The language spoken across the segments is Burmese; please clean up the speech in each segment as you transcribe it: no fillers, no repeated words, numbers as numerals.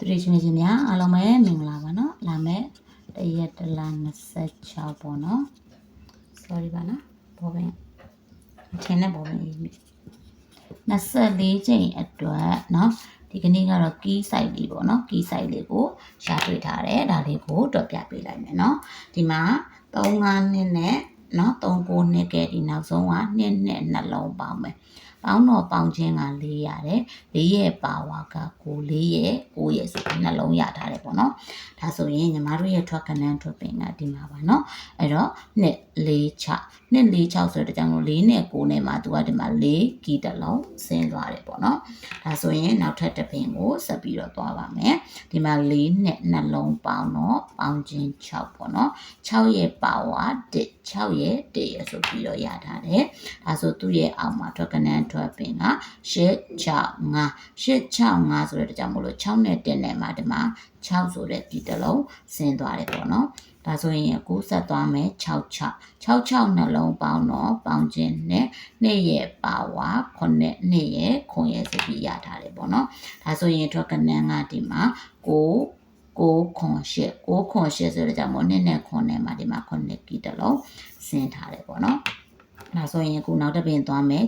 3ချင်းချင်းများအားလုံးပဲမင်္ဂလာပါနော်လာမယ်တရက်တလ26ပေါ့နော် sorry ပါနော်ဘောပင်ထင်းနဲ့ဘောပင်24ချိန်အတွက်နော်ဒီကနေ့ကတော့ key site လေးပေါ့နော် key site လေးကိုရှာတွေ့ထားတယ်ဒါလေးကိုတွက်ပြပေးလိုက်မယ်နော်ဒီမှာ35နှစ်နဲ့နော်39နှစ်ကဲဒီနောက်ဆုံးက2နဲ့နှလုံးပေါင်းမယ်ပေါင်းတော့ပေါင်းခြင်းက4ရတယ်4ရဲ့ပါဝါက9 4ရဲ့9ရဲ့ဆိုနှလုံးရထားတယ်ပေါ့နော်ဒါဆိုရင်ညီမတို့ရဲ့ထွက်ကနန်းထွက်ပင်ကဒီမှာပါနော်အဲ့တော့2 4 6 2 4 6ဆိုတဲ့ကြောင့်လို့4နဲ့9နဲ့မှာသူကဒီမှာ4ကီတလုံးဆင်းသွားတယ်ပေါ့နော်ဒါဆိုရင်နောက်ထပ်တစ်ပင်ကိုဆက်ပြီးတော့သွားပါမယ်ဒီမှာ4နဲ့နှလုံးပေါင်းတော့ပေါင်းခြင်း6ပေါ့နော်6ရဲ့ပါဝါ1 6ရဲ့1ရဲ့ဆိုပြီးတော့ရထားတယ်ဒါဆိုသူ့ရဲ့အောက်မှာထွက်ကနန်းထွက်ပင်က865ဆိုတဲ့ကြောင့်မလို့6နဲ့1နဲ့မှာဒီမှာ6ဆိုတဲ့ဒီတစ်လုံးဆင်းသွားတယ်ပေါ့နော်ဒါဆိုရင်အခုဆက်သွားမယ်66နှလုံးပေါင်းတော့ပေါင်းခြင်းနဲ့2ရဲ့ပါဝါ9 2ရဲ့ခွန်ရဲ့ဆိုပြီးရထားတယ်ပေါ့နော်ဒါဆိုရင်ထွက်ကနန်းကဒီမှာ9ခွန်8ဆိုတဲ့ကြောင့်မို့2နဲ့ခွန်နဲ့မှာဒီမှာ9ကီတစ်လုံးဆင်းထားတယ်ပေါ့နော်ဒါဆိုရင်အခုနောက်တစ်ပင်သွားမယ်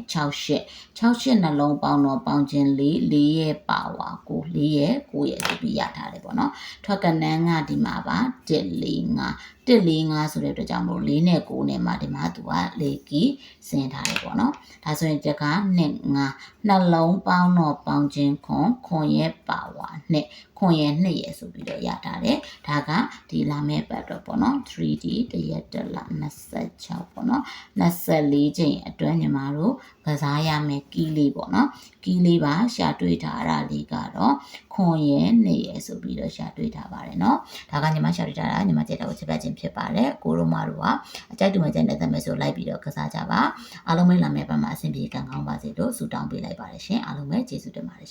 68နှလုံးပေါင်းတော့ပေါင်းခြင်း4ရဲ့ပါဝါ9 4ရဲ့9ရဲ့ဆိုပြီးရထားတယ်ပေါ့နော်ထွက်ကနန်းကဒီမှာပါ145ဆိုတဲ့အတွက်ကြောင့်မို့4နဲ့9နဲ့မှာဒီမှာသူက4ကီဆင်းထားတယ်ပေါ့နော်ဒါဆိုရင်တက်က2 5နှလုံးပေါင်းတော့ပေါင်းခြင်းခွန်ရဲ့ပါဝါ2ခွန်ရဲ့2ရဲ့ဆိုပြီးတော့ရထားတယ်ဒါကဒီလာမဲ့ပတ်တော့ပေါ့နော် 3D တရက်တလ26ပေါ့နော်24ချိန်အတွင်းညီမတို့ကစားရမယ်ကီးလေးပေါ့နော်ကီးလေးပါရှာတွေ့ထားတာလေးကတော့ခွန်ရဲ့2ရဲ့ဆိုပြီးတော့ရှာတွေ့ထားပါတယ်နော်ဒါကညီမရှာတွေ့ထားတာညီမကြက်တော့ချက်ပြခြင်းဖြစ်ပါတယ်ကိုရိုမာတို့ကအကြိုက်တူမကြက်တဲ့သမက်ဆိုလိုက်ပြီးတော့ကစားကြပါအားလုံးပဲလာမယ့်ဘက်မှာအဆင်ပြေကံကောင်းပါစေလို့ဆုတောင်းပေးလိုက်ပါတယ်ရှင်အားလုံးပဲကျေးဇူးတင်ပါတယ်